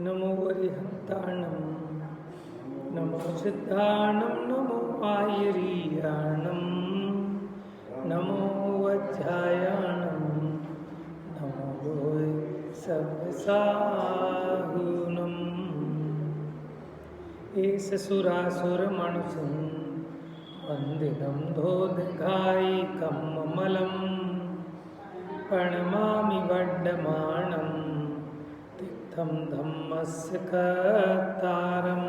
नमो वरिहन्ताणं नमो सिद्धाणं नमो आयरीयाणं नमो वज्रायाणं नमो लोय सर्वसाहुनं एष सुरासुरमणुसं वन्दितं धोदघायिकममलं प्रणमामि वड्डमाणं तीर्थं धम्मस्य कर्तारम्।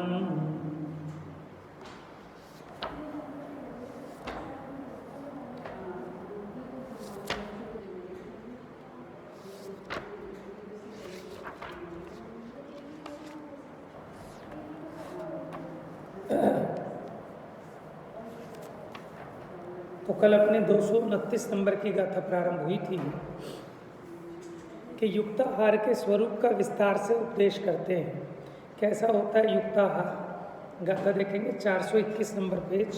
तो कल अपने 229 नंबर की गाथा प्रारंभ हुई थी कि युक्ताहार के स्वरूप का विस्तार से उपदेश करते हैं। कैसा होता है युक्ताहार, गाथा देखेंगे 421 नंबर पेज।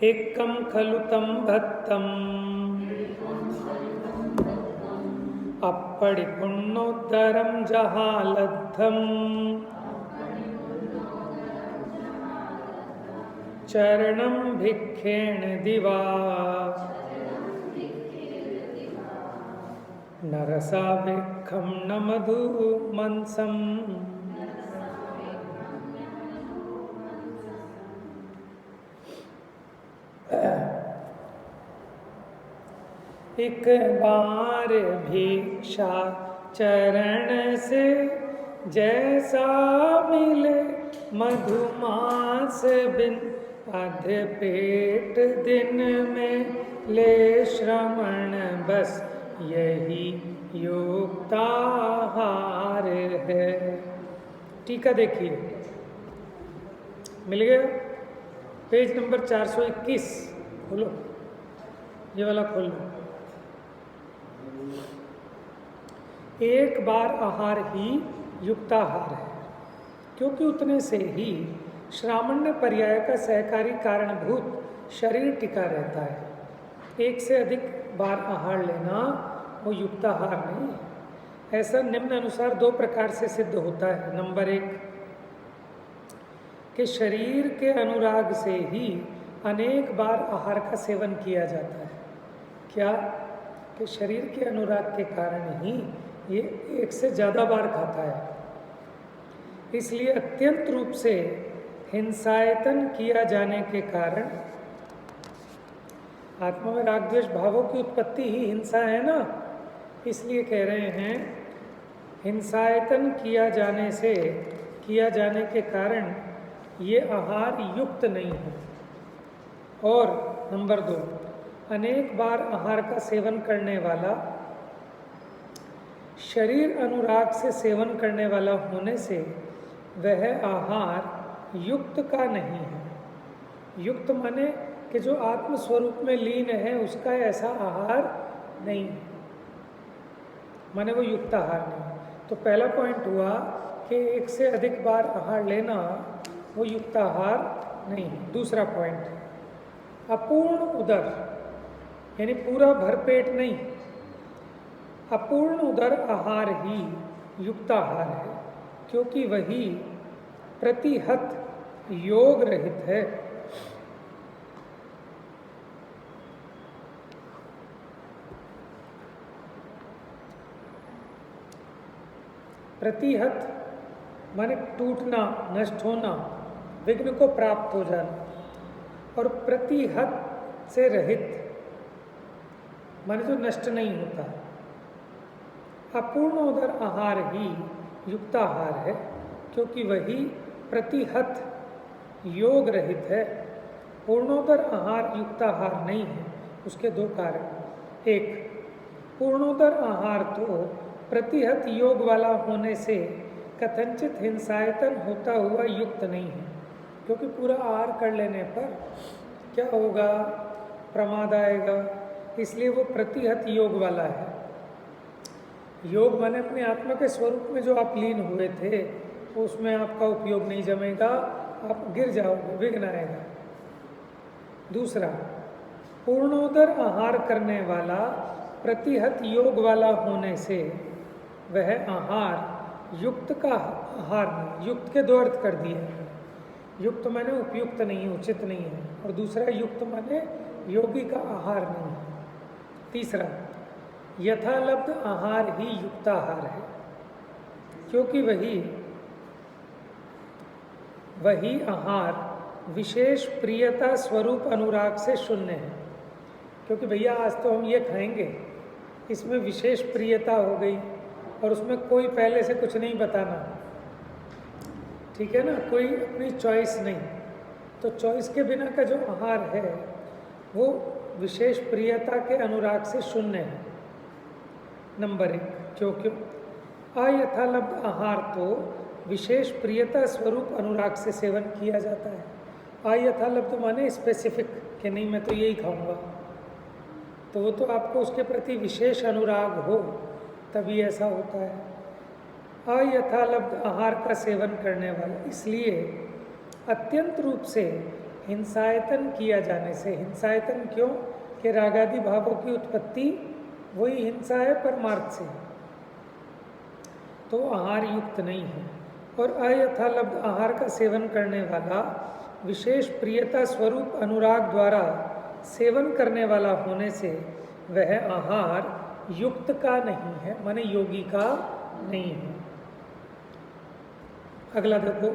एकम खलु तम भक्तम अपरिपुण्योद्धरम जहालद्धम चरणं भिक्षेण दिवा नरसाभिखं न मधुमंसम्। एक बार भिक्षा चरण से जैसा मिले मधुमास बिन अध पेट दिन में ले श्रवण बस यही युक्ताहार है। टीका देखिए, मिल गया पेज नंबर 421। खोलो, ये वाला खोल लो। एक बार आहार ही युक्ताहार है, क्योंकि उतने से ही श्रामण्य पर्याय का सहकारी कारणभूत शरीर टिका रहता है। एक से अधिक बार आहार लेना वो युक्ताहार नहीं है। ऐसा निम्न अनुसार दो प्रकार से सिद्ध होता है। नंबर 1 कि शरीर के अनुराग से ही अनेक बार आहार का सेवन किया जाता है। क्या कि शरीर के अनुराग के कारण ही ये एक से ज़्यादा बार खाता है, इसलिए अत्यंत रूप से हिंसायतन किया जाने के कारण, आत्मा में राग द्वेष भावों की उत्पत्ति ही हिंसा है ना, इसलिए कह रहे हैं हिंसायतन किया जाने के कारण ये आहार युक्त नहीं है। और नंबर 2, अनेक बार आहार का सेवन करने वाला शरीर अनुराग से सेवन करने वाला होने से वह आहार युक्त का नहीं है। युक्त माने कि जो आत्म स्वरूप में लीन है उसका ऐसा आहार नहीं है, माने वो युक्त आहार नहीं। तो पहला पॉइंट हुआ कि एक से अधिक बार आहार लेना वो युक्त आहार नहीं है। दूसरा पॉइंट, अपूर्ण उदर यानी पूरा भरपेट नहीं, अपूर्ण उदर आहार ही युक्त आहार है, क्योंकि वही प्रतिहत योग रहित है। प्रतिहत माने टूटना, नष्ट होना, विघ्न को प्राप्त हो जाना। और प्रतिहत से रहित माने जो नष्ट नहीं होता। अपूर्ण उदर आहार ही युक्त आहार है, क्योंकि वही प्रतिहत योग रहित है। पूर्णोदर आहार युक्त आहार नहीं है। उसके दो कारण, एक, पूर्णोदर आहार तो प्रतिहत योग वाला होने से कथनचित हिंसायतन होता हुआ युक्त नहीं है, क्योंकि पूरा आहार कर लेने पर क्या होगा, प्रमाद आएगा, इसलिए वो प्रतिहत योग वाला है। योग माने अपने आत्मा के स्वरूप में जो आप लीन हुए थे उसमें आपका उपयोग नहीं जमेगा, आप गिर जाओगे, विघ्न आएगा। दूसरा, पूर्णोदर आहार करने वाला प्रतिहत योग वाला होने से वह आहार युक्त का आहार नहीं, युक्त के दो अर्थ कर दिए हैं। युक्त माने उपयुक्त नहीं है, उचित नहीं है, और दूसरा युक्त माने योगी का आहार नहीं है। तीसरा, यथालब्ध आहार ही युक्ताहार है, क्योंकि वही आहार विशेष प्रियता स्वरूप अनुराग से शून्य है। क्योंकि भैया आज तो हम ये खाएंगे, इसमें विशेष प्रियता हो गई और उसमें कोई पहले से कुछ नहीं बताना, ठीक है ना, कोई अपनी चॉइस नहीं। तो चॉइस के बिना का जो आहार है वो विशेष प्रियता के अनुराग से शून्य है, नंबर 1। क्यों? अयथालब्ध आहार तो विशेष प्रियता स्वरूप अनुराग से सेवन किया जाता है। अयथालब्ध माने स्पेसिफिक, कि नहीं मैं तो यही खाऊंगा, तो वो तो आपको उसके प्रति विशेष अनुराग हो तभी ऐसा होता है। अयथालब्ध आहार का सेवन करने वाला इसलिए अत्यंत रूप से हिंसायतन किया जाने से, हिंसायतन क्यों कि रागादि भावों की उत्पत्ति वही हिंसा है परमार्थ से, तो आहार युक्त नहीं है। और अयथालब्ध आहार का सेवन करने वाला विशेष प्रियता स्वरूप अनुराग द्वारा सेवन करने वाला होने से वह आहार युक्त का नहीं है, माने योगी का नहीं है। अगला देखो,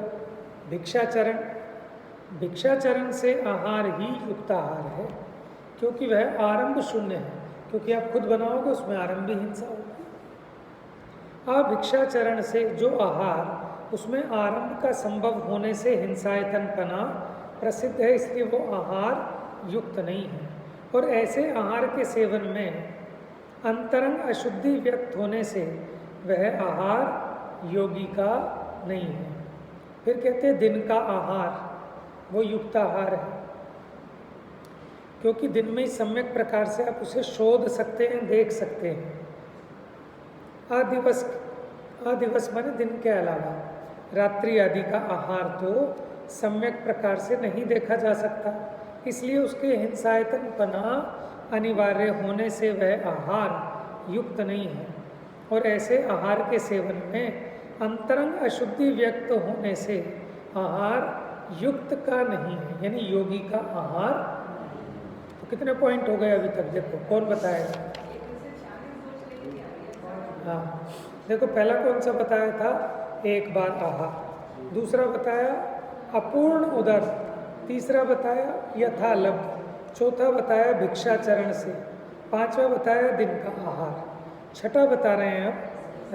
भिक्षाचरण। भिक्षाचरण से आहार ही युक्त आहार है, क्योंकि वह आरंभ शून्य है, क्योंकि आप खुद बनाओगे उसमें आरंभ हिंसा होगी। अभिक्षाचरण से जो आहार उसमें आरंभ का संभव होने से हिंसायतनपना प्रसिद्ध है, इसलिए वो आहार युक्त नहीं है। और ऐसे आहार के सेवन में अंतरंग अशुद्धि व्यक्त होने से वह आहार योगी का नहीं है। फिर कहते हैं दिन का आहार वो युक्त आहार है, क्योंकि दिन में ही सम्यक प्रकार से आप उसे शोध सकते हैं, देख सकते हैं। आदिवस माने दिन के अलावा रात्रि आदि का आहार तो सम्यक प्रकार से नहीं देखा जा सकता, इसलिए उसके हिंसायतनपना अनिवार्य होने से वह आहार युक्त नहीं है। और ऐसे आहार के सेवन में अंतरंग अशुद्धि व्यक्त होने से आहार युक्त का नहीं है, यानी योगी का आहार। तो कितने पॉइंट हो गए अभी तक? देखो कौन बताएगा? हाँ देखो, पहला कौन सा बताया था? एक बार आहार। दूसरा बताया अपूर्ण उदर। तीसरा बताया यथालब्ध। चौथा बताया भिक्षाचरण से। पांचवा बताया दिन का आहार। छठा बता रहे हैं अब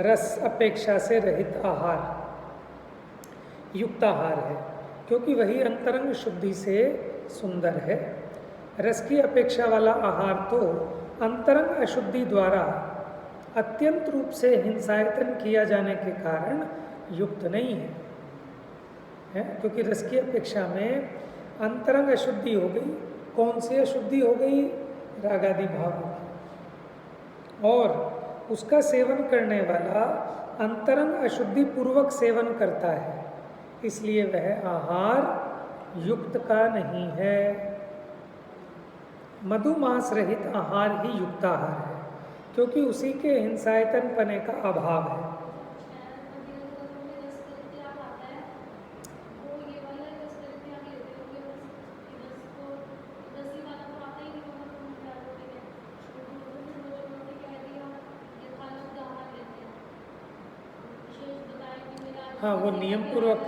रस अपेक्षा से रहित आहार युक्त आहार है, क्योंकि वही अंतरंग शुद्धि से सुंदर है। रस की अपेक्षा वाला आहार तो अंतरंग अशुद्धि द्वारा अत्यंत रूप से हिंसायतन किया जाने के कारण युक्त नहीं है, क्योंकि रस की अपेक्षा में अंतरंग अशुद्धि हो गई। कौन सी अशुद्धि हो गई? रागादि भावों की। और उसका सेवन करने वाला अंतरंग अशुद्धि पूर्वक सेवन करता है, इसलिए वह आहार युक्त का नहीं है। मधुमांस रहित आहार ही युक्त आहार है, क्योंकि उसी के हिंसायतन पने का अभाव है। हाँ वो नियम पूर्वक।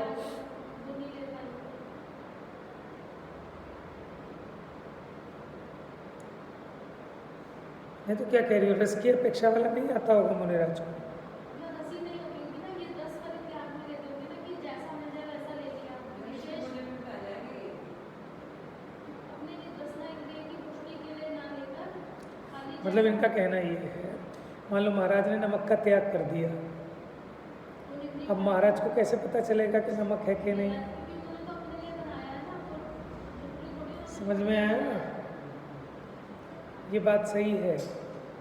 मैं तो क्या कह रही हूँ, रस की अपेक्षा वाला नहीं आता होगा मुनिराज को। मतलब इनका कहना ये है, मान लो महाराज ने नमक का त्याग कर दिया, अब महाराज को कैसे पता चलेगा कि नमक है कि नहीं? समझ में आया ना? ये बात सही है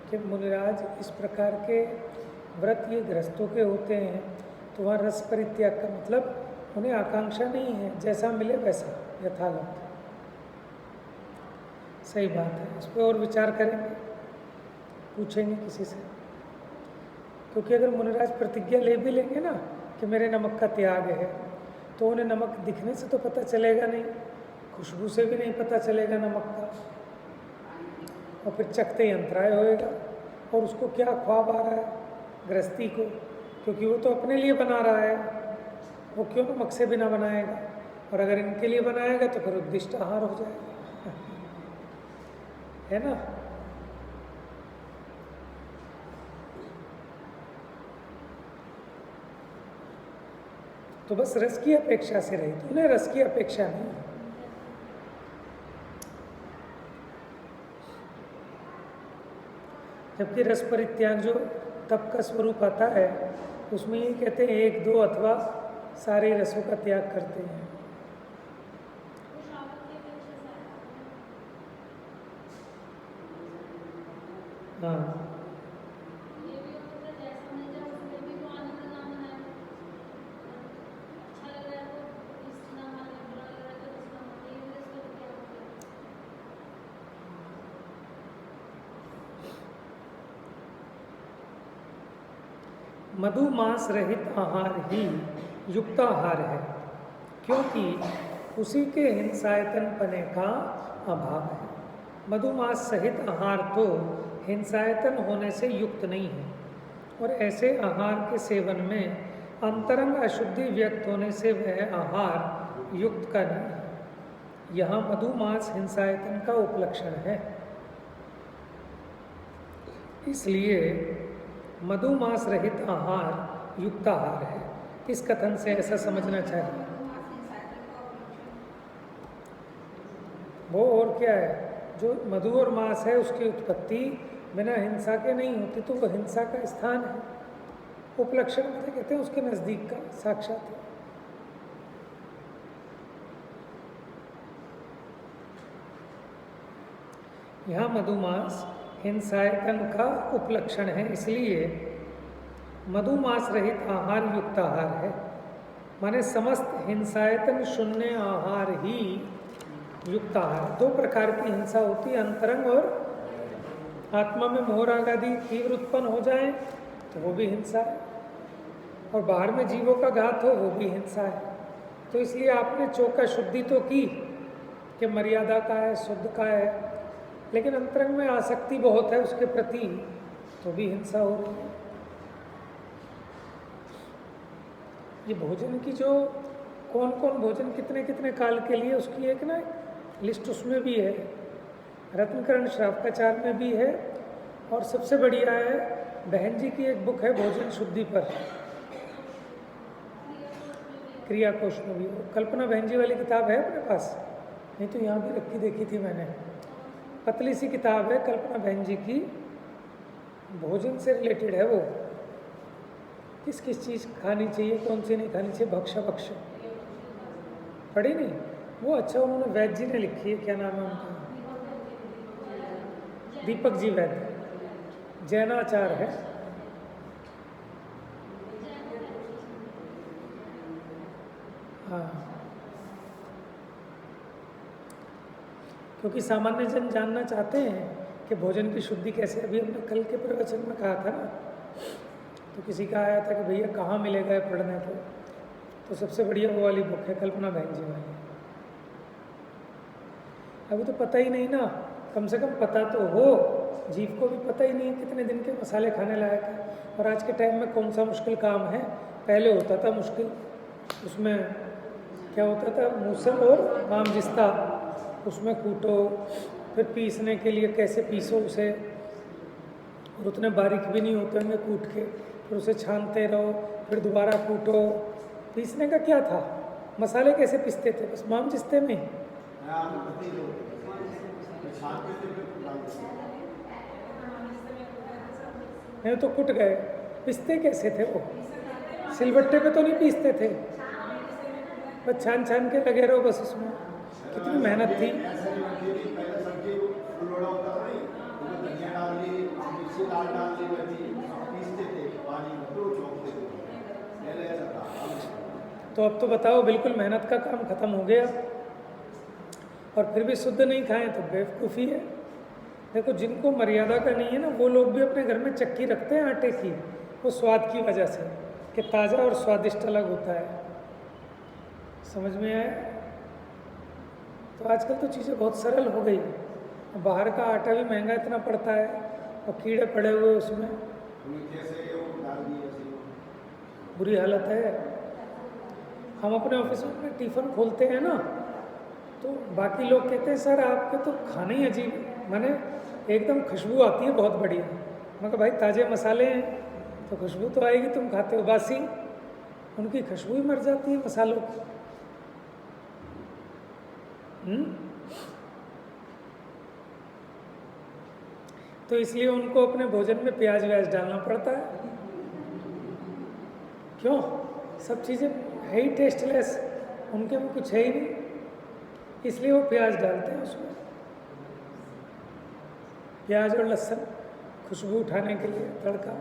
कि मुनिराज इस प्रकार के व्रत ये गृहस्थों के होते हैं, तो वहाँ रस परित्याग का मतलब उन्हें आकांक्षा नहीं है, जैसा मिले वैसा यथालब्ध। सही बात है, इस पर और विचार करेंगे, पूछेंगे किसी से। क्योंकि अगर मुनिराज प्रतिज्ञा ले भी लेंगे ना कि मेरे नमक का त्याग है, तो उन्हें नमक दिखने से तो पता चलेगा नहीं, खुशबू से भी नहीं पता चलेगा नमक का, और फिर चखते ही अंतराय होएगा। और उसको क्या ख्वाब आ रहा है गृहस्थी को, क्योंकि वो तो अपने लिए बना रहा है, वो क्यों नमक से बिना बनाएगा, और अगर इनके लिए बनाएगा तो फिर उद्दिष्ट आहार हो जाएगा, है ना। तो बस रस की अपेक्षा से रही, तो उन्हें रस की अपेक्षा नहीं। जबकि रस परित्याग जो तप का स्वरूप आता है, उसमें ये कहते हैं 1, 2 अथवा सारे रसों का त्याग करते हैं। हाँ, मधुमांस रहित आहार ही युक्ताहार है, क्योंकि उसी के हिंसायतन पने का अभाव है। मधुमांस सहित आहार तो हिंसायतन होने से युक्त नहीं है, और ऐसे आहार के सेवन में अंतरंग अशुद्धि व्यक्त होने से वह आहार युक्त का नहीं है। यहाँ मधुमांस हिंसायतन का उपलक्षण है, इसलिए मधुमांस रहित आहार युक्ताहार है। इस कथन से ऐसा समझना चाहिए। वो और क्या है, जो मधु और मांस है उसकी उत्पत्ति बिना हिंसा के नहीं होती, तो वह हिंसा का स्थान है। उपलक्षण मतलब कहते हैं उसके नज़दीक का साक्षात है। यहाँ मधुमांस हिंसायतन का उपलक्षण है, इसलिए मधुमांस रहित आहार युक्त आहार है। माने समस्त हिंसायतन शून्य आहार ही युक्त आहार। 2 प्रकार की हिंसा होती है, अंतरंग और आत्मा में मोह राग आदि तीव्र उत्पन्न हो जाए तो वो भी हिंसा है, और बाहर में जीवों का घात हो वो भी हिंसा है। तो इसलिए आपने चौका शुद्धि तो की कि मर्यादा का है, शुद्ध का है, लेकिन अंतरंग में आसक्ति बहुत है उसके प्रति, तो भी हिंसा हो रही है। ये भोजन की जो कौन कौन भोजन कितने कितने काल के लिए, उसकी एक ना लिस्ट उसमें भी है, रत्नकरण श्रावकाचार में भी है, और सबसे बढ़िया है बहन जी की एक बुक है भोजन शुद्धि पर, क्रिया कोश में भी। कल्पना बहन जी वाली किताब है अपने पास? नहीं तो यहाँ भी रखी देखी थी मैंने, पतली सी किताब है कल्पना बहन जी की, भोजन से रिलेटेड है वो, किस किस चीज़ खानी चाहिए, कौन सी नहीं खानी चाहिए, भक्ष पढ़ी नहीं वो? अच्छा, उन्होंने वैद्य जी ने लिखी है, क्या नाम है उनका, दीपक जी वैद्य, जैनाचार है। हाँ, क्योंकि सामान्य जन जानना चाहते हैं कि भोजन की शुद्धि कैसे। अभी हमने कल के प्रवचन में कहा था ना, तो किसी का आया था कि भैया कहाँ मिलेगा पढ़ने को, तो सबसे बढ़िया वो वाली बुक है कल्पना बहन जी वाली। अभी तो पता ही नहीं ना, कम से कम पता तो हो, जीव को भी पता ही नहीं है कितने दिन के मसाले खाने लायक है। और आज के टाइम में कौन सा मुश्किल काम है, पहले होता था मुश्किल, उसमें क्या होता था, मूसल और मामजिस्ता, उसमें कूटो, फिर पीसने के लिए कैसे पीसो उसे, और उतने बारीक भी नहीं होते होंगे कूट के, फिर उसे छानते रहो, फिर दोबारा कूटो। पीसने का क्या था, मसाले कैसे पीसते थे, बस मामजिस्ते में। नहीं तो कुट गए, पीसते कैसे थे वो, सिलबट्टे पे तो नहीं पीसते थे, बस छान छान के लगे रहो बस उसमें। कितनी मेहनत थी। तो अब तो बताओ, बिल्कुल मेहनत का काम खत्म हो गया, और फिर भी शुद्ध नहीं खाएं तो बेवकूफ़ी है। देखो, जिनको मर्यादा का नहीं है ना, वो लोग भी अपने घर में चक्की रखते हैं आटे की, वो स्वाद की वजह से कि ताज़ा और स्वादिष्ट अलग होता है। समझ में आया? तो आजकल तो चीज़ें बहुत सरल हो गई। बाहर का आटा भी महंगा इतना पड़ता है और कीड़े पड़े हुए उसमें, बुरी हालत है। हम अपने ऑफिस में टिफ़िन खोलते हैं ना, तो बाकी लोग कहते हैं सर आपके तो खाने ही अजीब, माने एकदम खुशबू आती है बहुत बढ़िया। मगर भाई ताज़े मसाले हैं तो खुशबू तो आएगी, तुम खाते हो बासी, उनकी खुशबू ही मर जाती है मसालों की। तो इसलिए उनको अपने भोजन में प्याज व्याज डालना पड़ता है। क्यों? सब चीज़ें है ही टेस्टलेस, उनके में कुछ है ही नहीं, इसलिए वो प्याज डालते हैं उसमें, प्याज और लहसुन खुशबू उठाने के लिए तड़का।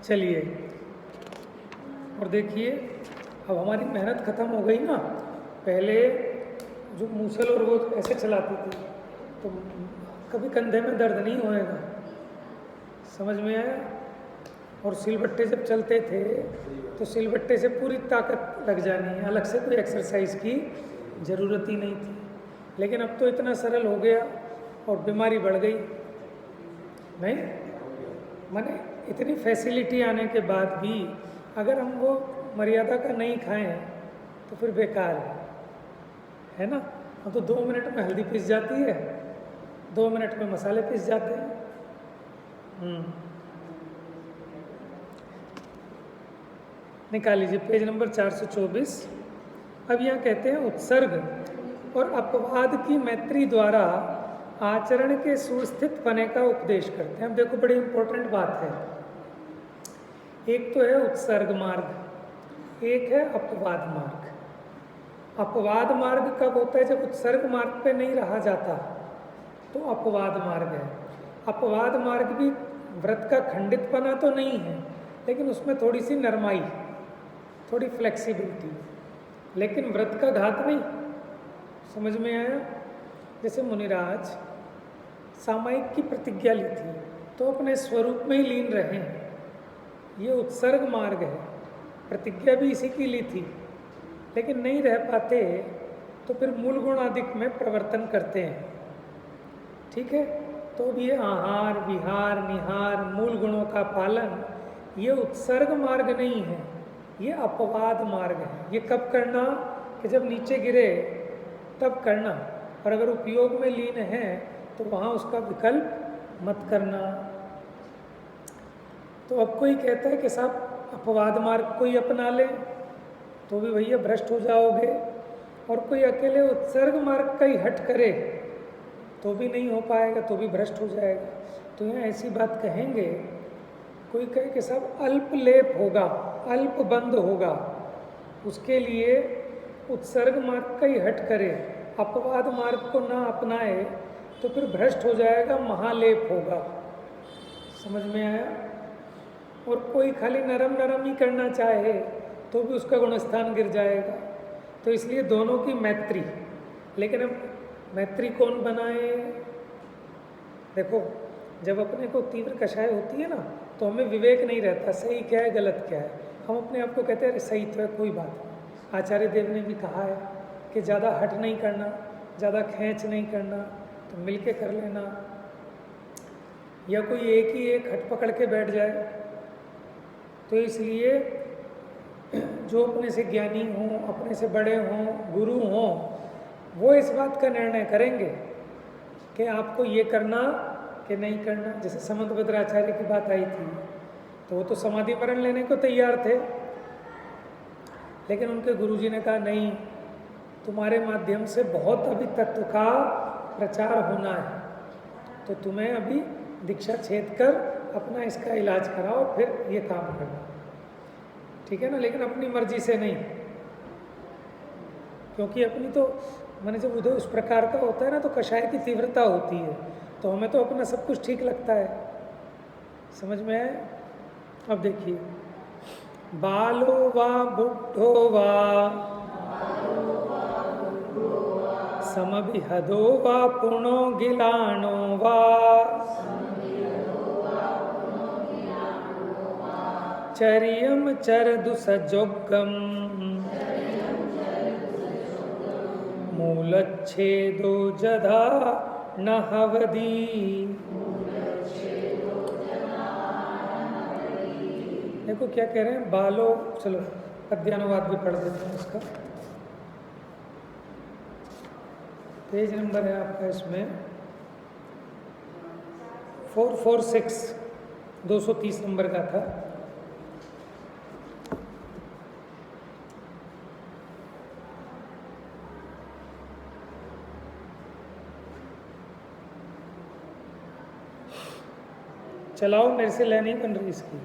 चलिए और देखिए, अब हमारी मेहनत ख़त्म हो गई ना। पहले जो मूसल और वो ऐसे चलाती थी तो कभी कंधे में दर्द नहीं होएगा, समझ में आया? और सिलबट्टे जब चलते थे तो सिलबट्टे से पूरी ताकत लग जानी है, अलग से कोई एक्सरसाइज की ज़रूरत ही नहीं थी। लेकिन अब तो इतना सरल हो गया और बीमारी बढ़ गई। नहीं माने इतनी फैसिलिटी आने के बाद भी अगर हम वो मर्यादा का नहीं खाएं तो फिर बेकार है ना? हम तो 2 मिनट में हल्दी पिस जाती है, 2 मिनट में मसाले पिस जाते हैं। निकाल लीजिए पेज नंबर 424। अब यहाँ कहते हैं उत्सर्ग और अपवाद की मैत्री द्वारा आचरण के सुस्थित पने का उपदेश करते हैं। अब देखो बड़ी इंपॉर्टेंट बात है, एक तो है उत्सर्ग मार्ग, एक है अपवाद मार्ग। अपवाद मार्ग कब होता है? जब उत्सर्ग मार्ग पे नहीं रहा जाता तो अपवाद मार्ग है। अपवाद मार्ग भी व्रत का खंडितपना तो नहीं है, लेकिन उसमें थोड़ी सी नरमाई, थोड़ी फ्लेक्सिबिलिटी, लेकिन व्रत का घात नहीं। समझ में आया? जैसे मुनिराज सामायिक की प्रतिज्ञा ली थी तो अपने स्वरूप में ही लीन रहे, ये उत्सर्ग मार्ग है। प्रतिज्ञा भी इसी की ली थी, लेकिन नहीं रह पाते तो फिर मूल गुण आदि में प्रवर्तन करते हैं। ठीक है? तो अब ये आहार विहार निहार मूल गुणों का पालन, ये उत्सर्ग मार्ग नहीं है, ये अपवाद मार्ग है। ये कब करना? कि जब नीचे गिरे तब करना, और अगर उपयोग में लीन है तो वहाँ उसका विकल्प मत करना। तो अब कोई कहता है कि साहब अपवाद मार्ग कोई अपना ले तो भी भैया भ्रष्ट हो जाओगे, और कोई अकेले उत्सर्ग मार्ग का ही हट करे तो भी नहीं हो पाएगा, तो भी भ्रष्ट हो जाएगा। तो यहाँ ऐसी बात कहेंगे, कोई कहे कि साहब अल्प लेप होगा, अल्प बंद होगा, उसके लिए उत्सर्ग मार्ग का ही हट करे, अपवाद मार्ग को ना अपनाए तो फिर भ्रष्ट हो जाएगा, महालेप होगा। समझ में आया? और कोई खाली नरम नरम ही करना चाहे तो भी उसका गुणस्थान गिर जाएगा। तो इसलिए दोनों की मैत्री। लेकिन अब मैत्री कौन बनाए? देखो, जब अपने को तीव्र कषाय होती है ना तो हमें विवेक नहीं रहता, सही क्या है गलत क्या है। हम अपने आप को कहते हैं अरे सही तो है, कोई बात नहीं। आचार्य देव ने भी कहा है कि ज़्यादा हट नहीं करना, ज़्यादा खींच नहीं करना, तो मिल के कर लेना। या कोई एक ही एक हट पकड़ के बैठ जाए। तो इसलिए जो अपने से ज्ञानी हों, अपने से बड़े हों, गुरु हों, वो इस बात का निर्णय करेंगे कि आपको ये करना कि नहीं करना। जैसे समंतभद्राचार्य की बात आई थी तो वो तो समाधि मरण लेने को तैयार थे, लेकिन उनके गुरुजी ने कहा नहीं, तुम्हारे माध्यम से बहुत अभी तत्व का प्रचार होना है, तो तुम्हें अभी दीक्षा छेद कर अपना इसका इलाज कराओ, फिर ये काम करना। ठीक है ना? लेकिन अपनी मर्जी से नहीं, क्योंकि अपनी तो मैंने जब उधर उस प्रकार का होता है ना तो कषाय की तीव्रता होती है, तो हमें तो अपना सब कुछ ठीक लगता है। समझ में आए? अब देखिए, बालो वा बुद्धो वा समभिहदो वा पुनो गिलानो वा चर्यम चरदु सजोगम मूलच्छेदो जधा न हवदी। देखो क्या कह रहे हैं, बालो, चलो पद्यानुवाद भी पढ़ देते हैं इसका। पेज नंबर है आपका इसमें 446, 230 नंबर का था। चलाओ, मेरे से लाइन नहीं बन रही इसकी।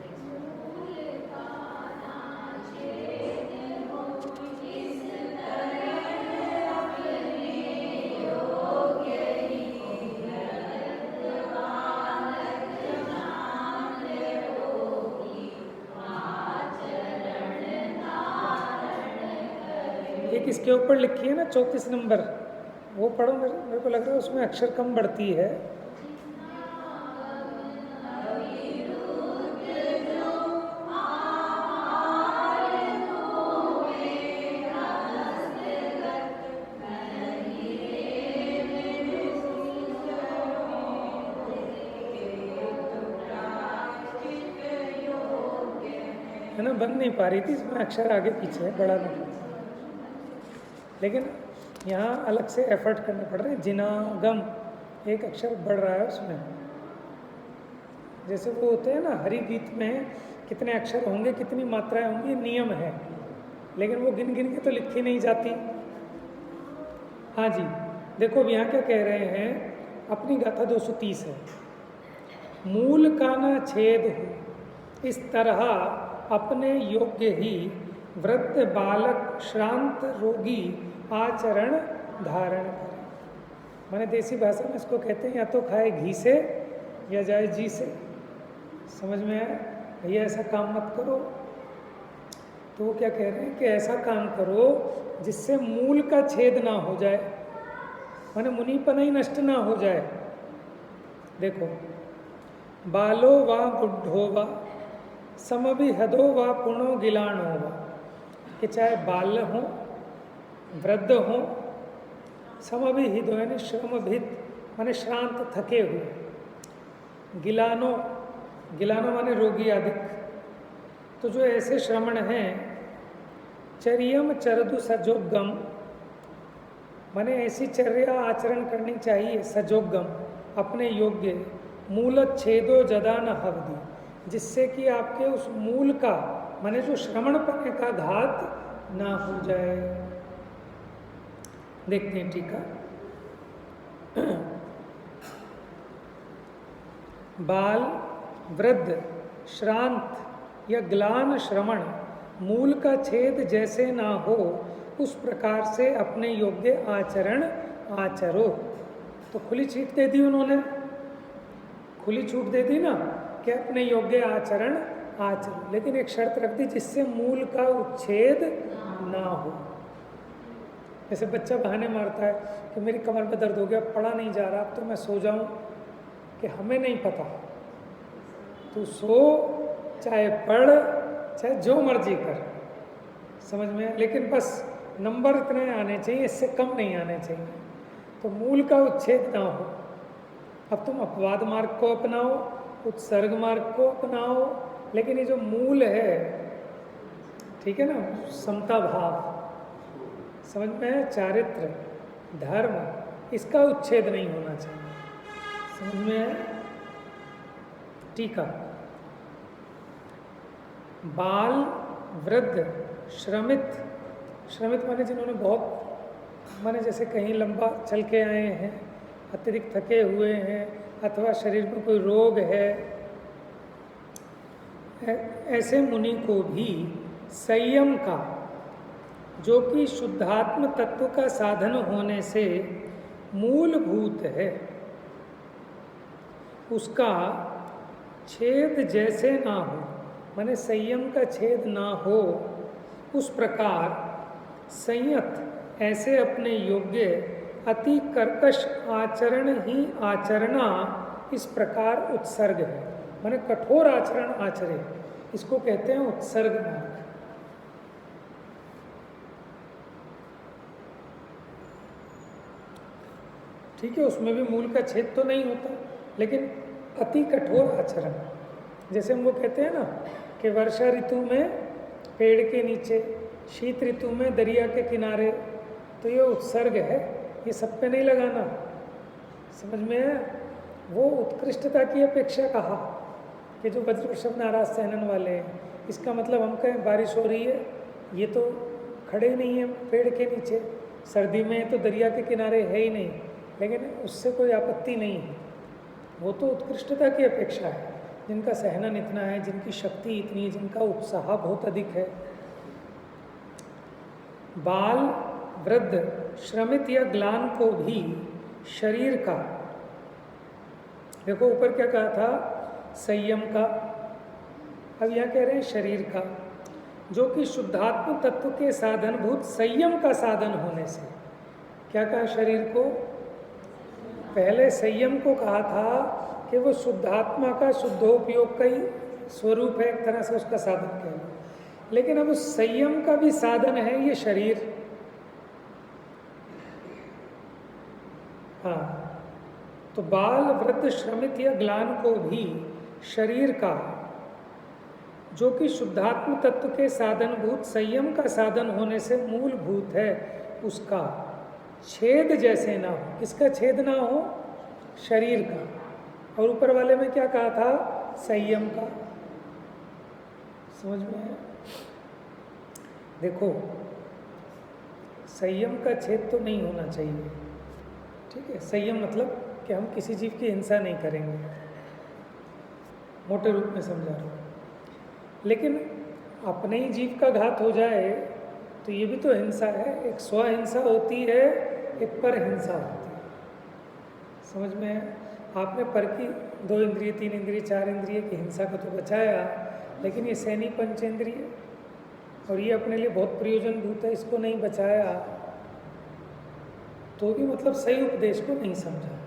एक इसके ऊपर लिखी है ना 34 नंबर, वो पढ़ो। मेरे को लग रहा है उसमें अक्षर कम बढ़ती है। है ना, बन नहीं पा रही थी, इसमें अक्षर आगे पीछे है, बड़ा नहीं। लेकिन यहाँ अलग से एफर्ट करने पड़ रहे हैं। जिनागम, एक अक्षर बढ़ रहा है उसमें। जैसे वो होते हैं ना हरि गीत में, कितने अक्षर होंगे, कितनी मात्राएं होंगी, नियम है, लेकिन वो गिन गिन के तो लिखी नहीं जाती। हाँ जी, देखो अब यहाँ क्या कह रहे हैं, अपनी गाथा 230 है। मूल का न छेद हो, इस तरह अपने योग्य ही वृद्ध बालक श्रांत रोगी आचरण धारण करे। माने देसी भाषा में इसको कहते हैं, या तो खाए घी से या जाए जी से। समझ में आया? भैया ऐसा काम मत करो। तो वो क्या कह रहे हैं कि ऐसा काम करो जिससे मूल का छेद ना हो जाए, माने मुनीपना ही नष्ट ना हो जाए। देखो, बालो वा बुद्धो वा समभिहदो वा पुनो गिलानो वा, कि चाहे बाल हो, वृद्ध हो, समभिहिदो यानी श्रमभित माने श्रांत थके हुए, गिलानो, गिलानो माने रोगी आदि। तो जो ऐसे श्रमण हैं, चर्यम चरदु सजोगम माने ऐसी चर्या आचरण करनी चाहिए, सजोगम अपने योग्य, मूल छेदो जदा न हवदी, जिससे कि आपके उस मूल का माने जो श्रवण करने का घात ना हो जाए। देखते हैं टीका। बाल, वृद्ध, श्रांत या ग्लान श्रवण मूल का छेद जैसे ना हो, उस प्रकार से अपने योग्य आचरण आचरो। तो खुली छूट दे दी उन्होंने, खुली छूट दे दी ना कि अपने योग्य आचरण आचरण, लेकिन एक शर्त रख दी, जिससे मूल का उच्छेद ना हो। जैसे बच्चा बहाने मारता है कि मेरी कमर में दर्द हो गया, पढ़ा नहीं जा रहा, अब तो मैं सो जाऊं, कि हमें नहीं पता, तू सो, चाहे पढ़, चाहे जो मर्जी कर। समझ में? लेकिन बस नंबर इतने आने चाहिए, इससे कम नहीं आने चाहिए, तो मूल का उच्छेद ना हो। अब तुम अपवाद मार्ग को अपनाओ, उत्सर्ग मार्ग को अपनाओ, लेकिन ये जो मूल है, ठीक है ना, समता भाव, समझ में है, चारित्र, धर्म, इसका उच्छेद नहीं होना चाहिए। समझ में है? टीका। बाल, वृद्ध, श्रमित, श्रमित माने जिन्होंने बहुत, माने जैसे कहीं लंबा चल के आए हैं, अतिरिक्त थके हुए हैं, अथवा शरीर में कोई रोग है, ऐसे मुनि को भी संयम का, जो कि शुद्धात्म तत्व का साधन होने से मूलभूत है, उसका छेद जैसे ना हो, माने संयम का छेद ना हो, उस प्रकार संयत ऐसे अपने योग्य अति कर्कश आचरण ही आचरना इस प्रकार उत्सर्ग है। माने कठोर आचरण आचरे, इसको कहते हैं उत्सर्ग मार्ग। ठीक है, उसमें भी मूल का छेद तो नहीं होता, लेकिन अति कठोर आचरण, जैसे हम वो कहते हैं ना कि वर्षा ऋतु में पेड़ के नीचे, शीत ऋतु में दरिया के किनारे, तो ये उत्सर्ग है, ये सब पे नहीं लगाना। समझ में है? वो उत्कृष्टता की अपेक्षा कहा कि जो वज्र वृषभ नाराज सहनन वाले हैं, इसका मतलब हम कहें बारिश हो रही है, ये तो खड़े नहीं है पेड़ के नीचे, सर्दी में तो दरिया के किनारे है ही नहीं, लेकिन उससे कोई आपत्ति नहीं है। वो तो उत्कृष्टता की अपेक्षा है, जिनका सहनन इतना है, जिनकी शक्ति इतनी है, जिनका उत्साह बहुत अधिक है। बाल, वृद्ध, श्रमित या ग्लान को भी शरीर का, देखो ऊपर क्या कहा था, संयम का, अब यहाँ कह रहे हैं शरीर का, जो कि शुद्धात्म तत्व के साधनभूत संयम का साधन होने से। क्या कहा शरीर को? पहले संयम को कहा था कि वो शुद्धात्मा का शुद्धोपयोग का ही स्वरूप है, एक तरह से उसका साधन कह लो, लेकिन अब उस संयम का भी साधन है ये शरीर। हाँ, तो बाल, वृद्ध, श्रमित या ग्लान को भी शरीर का, जो कि शुद्धात्म तत्व के साधनभूत संयम का साधन होने से मूलभूत है, उसका छेद जैसे ना हो। किसका छेद ना हो? शरीर का। और ऊपर वाले में क्या कहा था? संयम का। समझ में है? देखो, संयम का छेद तो नहीं होना चाहिए, ठीक है। संयम मतलब कि हम किसी जीव की हिंसा नहीं करेंगे, मोटे रूप में समझा रहा हूँ। लेकिन अपने ही जीव का घात हो जाए तो ये भी तो हिंसा है। एक स्वहिंसा होती है, एक पर हिंसा होती है। समझ में है? आपने पर की 2 इंद्रिय, 3 इंद्रिय, 4 इंद्रिय की हिंसा को तो बचाया, लेकिन ये सैनी पंचेंद्रिय और ये अपने लिए बहुत प्रयोजनभूत है, इसको नहीं बचाया तो भी मतलब सही उपदेश को नहीं समझा।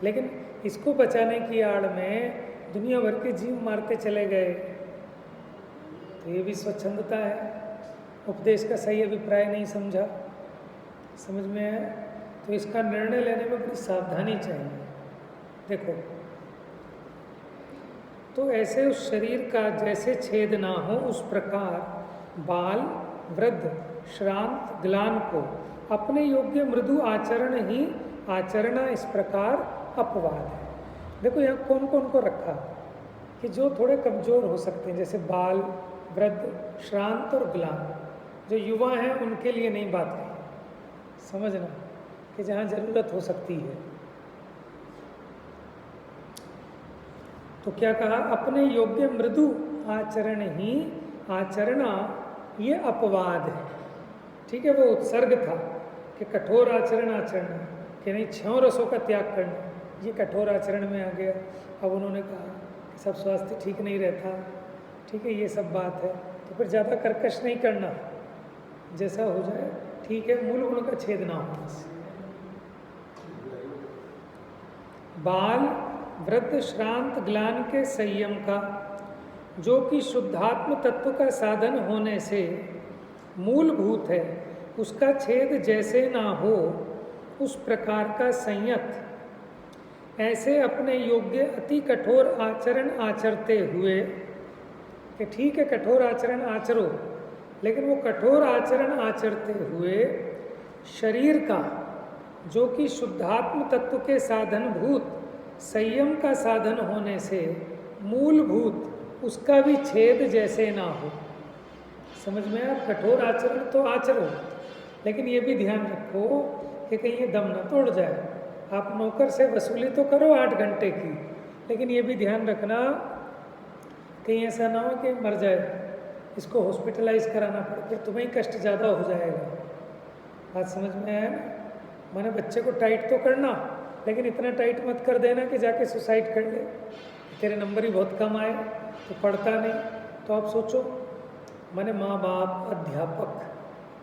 लेकिन इसको बचाने की आड़ में दुनिया भर के जीव मारते चले गए, तो ये भी स्वच्छंदता है, उपदेश का सही अभिप्राय नहीं समझा। समझ में है? तो इसका निर्णय लेने में बड़ी सावधानी चाहिए। देखो, तो ऐसे उस शरीर का जैसे छेद ना हो, उस प्रकार बाल, वृद्ध, श्रांत, ग्लान को अपने योग्य मृदु आचरण ही आचरणा इस प्रकार अपवाद है। देखो यहाँ कौन कौन को रखा कि जो थोड़े कमजोर हो सकते हैं, जैसे बाल, वृद्ध, श्रांत और ग्लान, जो युवा हैं उनके लिए नहीं बात कही। समझना कि जहाँ जरूरत हो सकती है। तो क्या कहा? अपने योग्य मृदु आचरण ही आचरणा, ये अपवाद है। ठीक है, वो उत्सर्ग था कि कठोर आचरण आचरण, कि नहीं 6 रसों का त्याग करना, ये कठोर आचरण में आ गया। अब उन्होंने कहा कि सब स्वास्थ्य ठीक नहीं रहता, ठीक है, ये सब बात है, तो फिर ज़्यादा कर्कश नहीं करना, जैसा हो जाए ठीक है, मूल गुण का छेद ना हो। बाल, वृद्ध, श्रांत, ग्लान के संयम का, जो कि शुद्धात्म तत्व का साधन होने से मूलभूत है, उसका छेद जैसे ना हो, उस प्रकार का संयत ऐसे अपने योग्य अति कठोर आचरण आचरते हुए, कि ठीक है कठोर आचरण आचरो, लेकिन वो कठोर आचरण आचरते हुए शरीर का, जो कि शुद्धात्म तत्व के साधनभूत संयम का साधन होने से मूलभूत, उसका भी छेद जैसे ना हो। समझ में आया? कठोर आचरण तो आचरो, लेकिन ये भी ध्यान रखो कि कहीं ये दम न तोड़ जाए। आप नौकर से वसूली तो करो 8 घंटे की, लेकिन ये भी ध्यान रखना कहीं ऐसा ना हो कि मर जाए, इसको हॉस्पिटलाइज कराना पड़े, फिर तुम्हें ही कष्ट ज़्यादा हो जाएगा। बात समझ में आया ना? माने बच्चे को टाइट तो करना, लेकिन इतना टाइट मत कर देना कि जाके सुसाइड कर ले। तेरे नंबर ही बहुत कम आए तो पढ़ता नहीं। तो आप सोचो, माने माँ बाप, अध्यापक,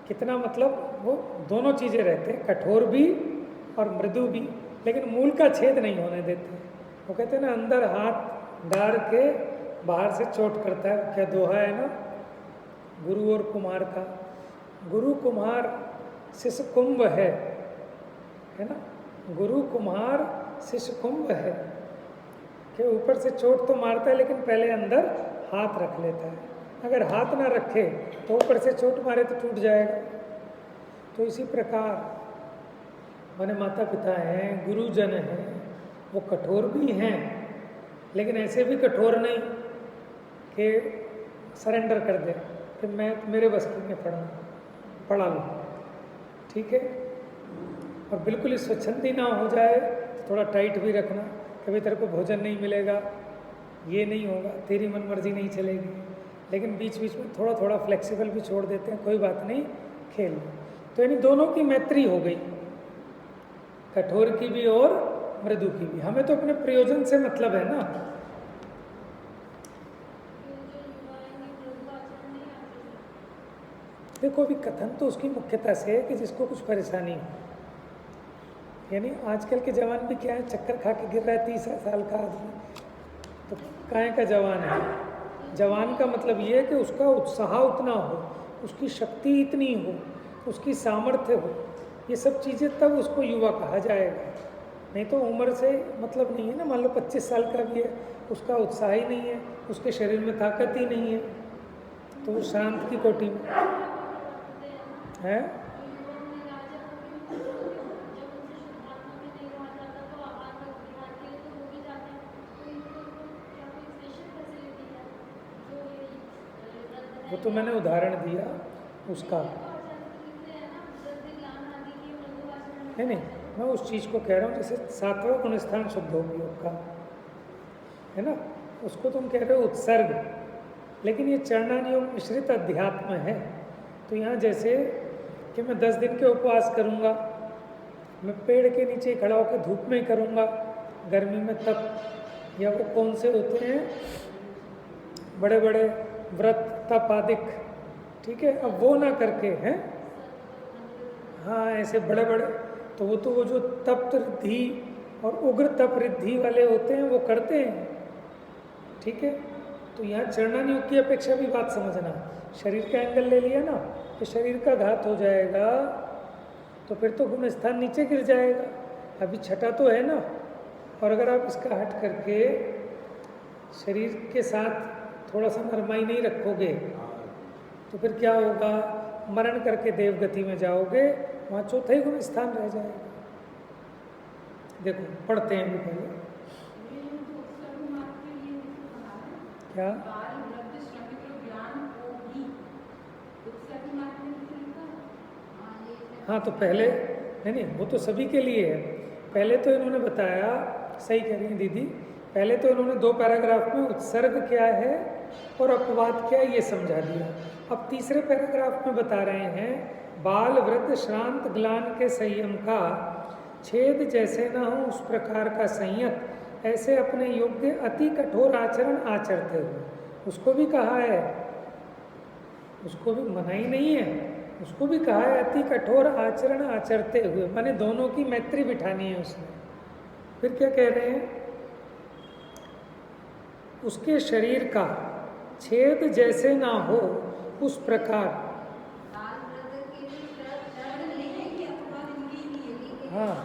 कितना मतलब वो दोनों चीज़ें रहते हैं, कठोर भी और मृदु भी, लेकिन मूल का छेद नहीं होने देते। वो कहते हैं ना, अंदर हाथ डाल के बाहर से चोट करता है। क्या दोहा है ना, गुरु और कुम्हार का। गुरु कुम्हार शिष्य कुंभ है ना, गुरु कुम्हार शिष्य कुंभ है कि ऊपर से चोट तो मारता है लेकिन पहले अंदर हाथ रख लेता है। अगर हाथ ना रखे तो ऊपर से चोट मारे तो टूट जाएगा। तो इसी प्रकार माने माता पिता हैं, गुरुजन हैं, वो कठोर भी हैं, लेकिन ऐसे भी कठोर नहीं कि सरेंडर कर दे कि मैं मेरे बस की में पढ़ा लूँ, ठीक है। और बिल्कुल ही स्वच्छंदी ना हो जाए तो थोड़ा टाइट भी रखना, कभी तेरे को भोजन नहीं मिलेगा, ये नहीं होगा, तेरी मन मर्जी नहीं चलेगी, लेकिन बीच बीच में थोड़ा थोड़ा फ्लेक्सिबल भी छोड़ देते हैं, कोई बात नहीं, खेल लो। तो यानी दोनों की मैत्री हो गई, कठोर की भी और मृदु की भी। हमें तो अपने प्रयोजन से मतलब है ना। देखो, अभी कथन तो उसकी मुख्यता से है कि जिसको कुछ परेशानी हो, यानी आजकल के जवान भी क्या है, चक्कर खा के गिर रहा है 30 साल का आदमी, तो काहे का जवान है। जवान का मतलब ये है कि उसका उत्साह उतना हो, उसकी शक्ति इतनी हो, उसकी सामर्थ्य हो, ये सब चीज़ें, तब उसको युवा कहा जाएगा। नहीं तो उम्र से मतलब नहीं है ना। मान लो 25 साल का भी है, उसका उत्साह ही नहीं है, उसके शरीर में ताकत ही नहीं है, तो वो शांत की कोटि में है। वो तो मैंने उदाहरण दिया उसका, नहीं, मैं उस चीज़ को कह रहा हूँ जैसे 7वां गुण स्थान शुद्ध होगी का, है ना, उसको तुम कह रहे हो उत्सर्ग, लेकिन ये चरणानियोग मिश्रित अध्यात्म है। तो यहाँ जैसे कि मैं 10 दिन के उपवास करूँगा, मैं पेड़ के नीचे खड़ा होकर धूप में करूँगा, गर्मी में तप, या वो कौन से होते हैं बड़े बड़े व्रत तप आदिक, ठीक है, अब वो ना करके हैं, हाँ ऐसे बड़े बड़े, तो वो जो तप रिद्धि और उग्र तप रिद्धि वाले होते हैं वो करते हैं, ठीक है। तो यहाँ चरणानियोग की अपेक्षा भी बात समझना, शरीर का एंगल ले लिया ना कि शरीर का घात हो जाएगा तो फिर तो गुण स्थान नीचे गिर जाएगा, अभी छठा तो है ना। और अगर आप इसका हट करके शरीर के साथ थोड़ा सा नरमाई नहीं रखोगे तो फिर क्या होगा, मरण करके देवगति में जाओगे, वहाँ चौथा ही गुण स्थान रह जाएगा। देखो पढ़ते हैं भी पहले क्या, हाँ तो पहले नहीं, वो तो सभी के लिए है। पहले तो इन्होंने बताया, सही कह रही हैं दीदी, पहले तो इन्होंने 2 पैराग्राफ में उत्सर्ग क्या है और अपवाद क्या है ये समझा दिया। अब तीसरे पैराग्राफ में बता रहे हैं बाल वृद्ध श्रांत ग्लान के संयम का छेद जैसे ना हो उस प्रकार का संयत, ऐसे अपने योग्य अति कठोर आचरण आचरते हुए। उसको भी कहा है, उसको भी मना ही नहीं है, उसको भी कहा है अति कठोर आचरण आचरते हुए, माने दोनों की मैत्री बिठानी है उसने। फिर क्या कह रहे हैं, उसके शरीर का छेद जैसे ना हो उस प्रकार, हाँ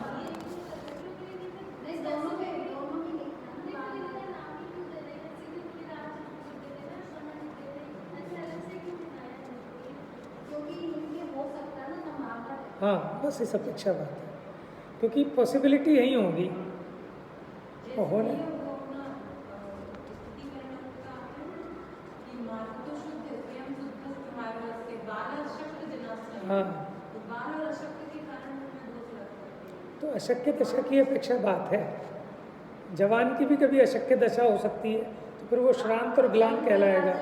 हाँ, बस इस अपेक्षा बात है, क्योंकि पॉसिबिलिटी यही होगी होने। हाँ, तो अशक्य दशा की अपेक्षा बात है, जवान की भी कभी अशक्य दशा हो सकती है, तो फिर वो श्रांत और ग्लान कहलाएगा।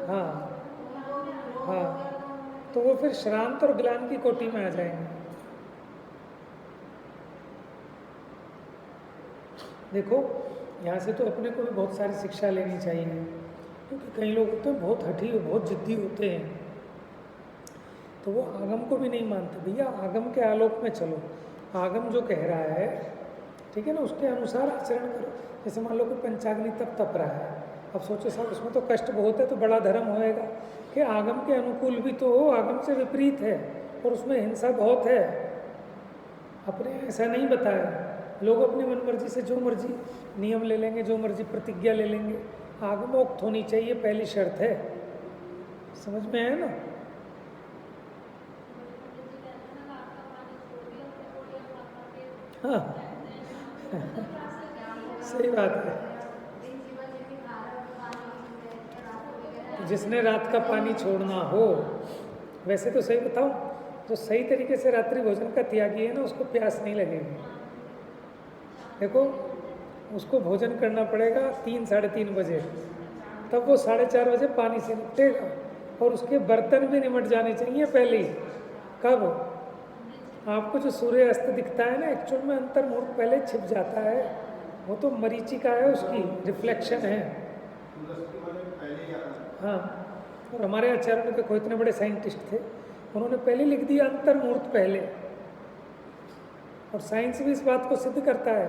हाँ हाँ, तो वो फिर श्रांत और ग्लान की कोटि में आ जाएंगे। देखो यहाँ से तो अपने को भी बहुत सारी शिक्षा लेनी चाहिए, क्योंकि कई लोग होते हैं बहुत हठी और बहुत जिद्दी होते हैं, तो वो आगम को भी नहीं मानते। भैया आगम के आलोक में चलो, आगम जो कह रहा है ठीक है ना, उसके अनुसार आचरण करो। जैसे मान लो कि पंचाग्नि तप रहा है, अब सोचो साहब उसमें तो कष्ट बहुत है, तो बड़ा धर्म होएगा कि आगम के अनुकूल भी तो हो, आगम से विपरीत है और उसमें हिंसा बहुत है। अपने ऐसा नहीं बताया, लोग अपनी मन मर्जी से जो मर्जी नियम ले लेंगे, जो मर्जी प्रतिज्ञा ले लेंगे। आगमोक्त होनी चाहिए, पहली शर्त है। समझ में आया ना? हाँ सही बात है। जिसने रात का पानी छोड़ना हो, वैसे तो सही बताऊं, जो सही तरीके से रात्रि भोजन का त्यागी है ना, उसको प्यास नहीं लगेगी। देखो उसको भोजन करना पड़ेगा 3-3:30 बजे, तब वो 4:30 बजे पानी से निपटेगा, और उसके बर्तन भी निमट जाने चाहिए पहले ही। कब? आपको जो सूर्य अस्त दिखता है ना, एक्चुअल में अंतर मुहूर्त पहले छिप जाता है, वो तो मरीचिका है, उसकी रिफ्लेक्शन है। हाँ, और हमारे आचार्य के कोई इतने बड़े साइंटिस्ट थे, उन्होंने पहले लिख दिया अंतर मुहूर्त पहले, और साइंस भी इस बात को सिद्ध करता है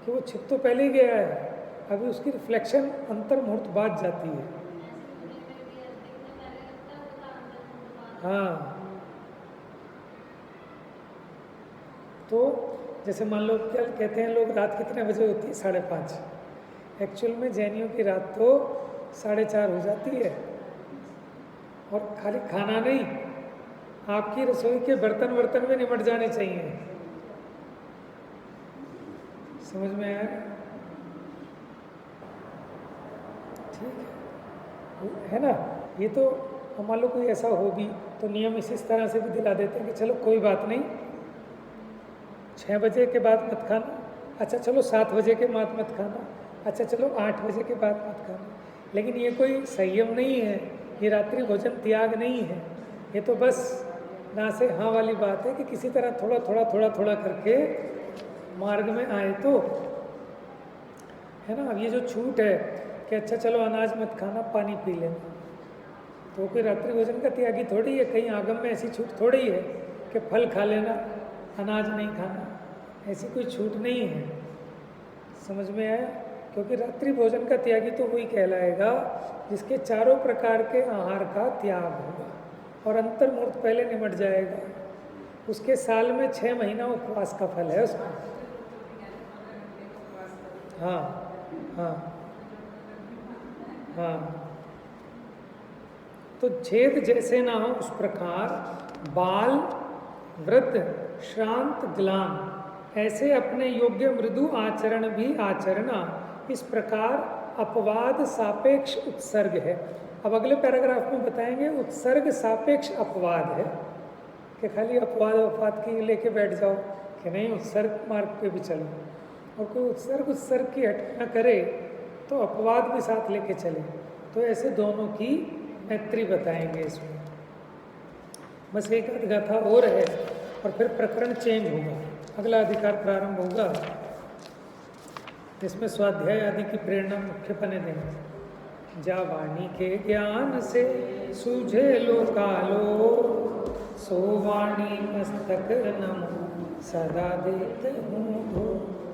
कि वो छिप तो पहले ही गया है, अभी उसकी रिफ्लेक्शन अंतर मुहूर्त बाद जाती है। हाँ, तो जैसे मान लो क्या कहते हैं लोग, रात कितने बजे होती है? 5:30। एक्चुअल में जैनियों की रात तो 4:30 हो जाती है। और खाली खाना नहीं, आपकी रसोई के बर्तन भी निमट जाने चाहिए। समझ में आया? ठीक है ना? ये तो मान लो कोई ऐसा हो भी तो नियम इस तरह से भी दिला देते हैं कि चलो कोई बात नहीं, 6 बजे के बाद मत खाना, अच्छा चलो 7 बजे के बाद मत खाना, अच्छा चलो 8 बजे के बाद मत खाना। लेकिन ये कोई संयम नहीं है, ये रात्रि भोजन त्याग नहीं है, ये तो बस ना से हाँ वाली बात है कि किसी तरह थोड़ा करके मार्ग में आए तो, है ना। अब ये जो छूट है कि अच्छा चलो अनाज मत खाना, पानी पी लेना, तो कोई रात्रि भोजन का त्यागी थोड़ी है। कहीं आगम में ऐसी छूट थोड़ी है कि फल खा लेना, अनाज नहीं खाना, ऐसी कोई छूट नहीं है। समझ में आया? क्योंकि रात्रि भोजन का त्यागी तो वही कहलाएगा जिसके चारों प्रकार के आहार का त्याग होगा और अंतर मुहूर्त पहले निमट जाएगा। उसके साल में 6 महीना उपवास का फल है उसका। हाँ हाँ हाँ, तो छेद जैसे ना हो उस प्रकार बाल, वृद्ध, श्रांत, ग्लान ऐसे अपने योग्य मृदु आचरण भी आचरना, इस प्रकार अपवाद सापेक्ष उत्सर्ग है। अब अगले पैराग्राफ में बताएंगे उत्सर्ग सापेक्ष अपवाद है, कि खाली अपवाद की लेके बैठ जाओ कि नहीं उत्सर्ग मार्ग पे भी चलो, और कोई उत्सर्ग की हट न करे तो अपवाद भी साथ लेके चले। तो ऐसे दोनों की मैत्री बताएंगे इसमें। बस एक गाथा और है और फिर प्रकरण चेंज होगा, अगला अधिकार प्रारंभ होगा, इसमें स्वाध्याय आदि की प्रेरणा मुख्य बने देंगे। जा वाणी के ज्ञान से सूझे लोकालो, सो वाणी मस्तक नमो सदा देते हूँ।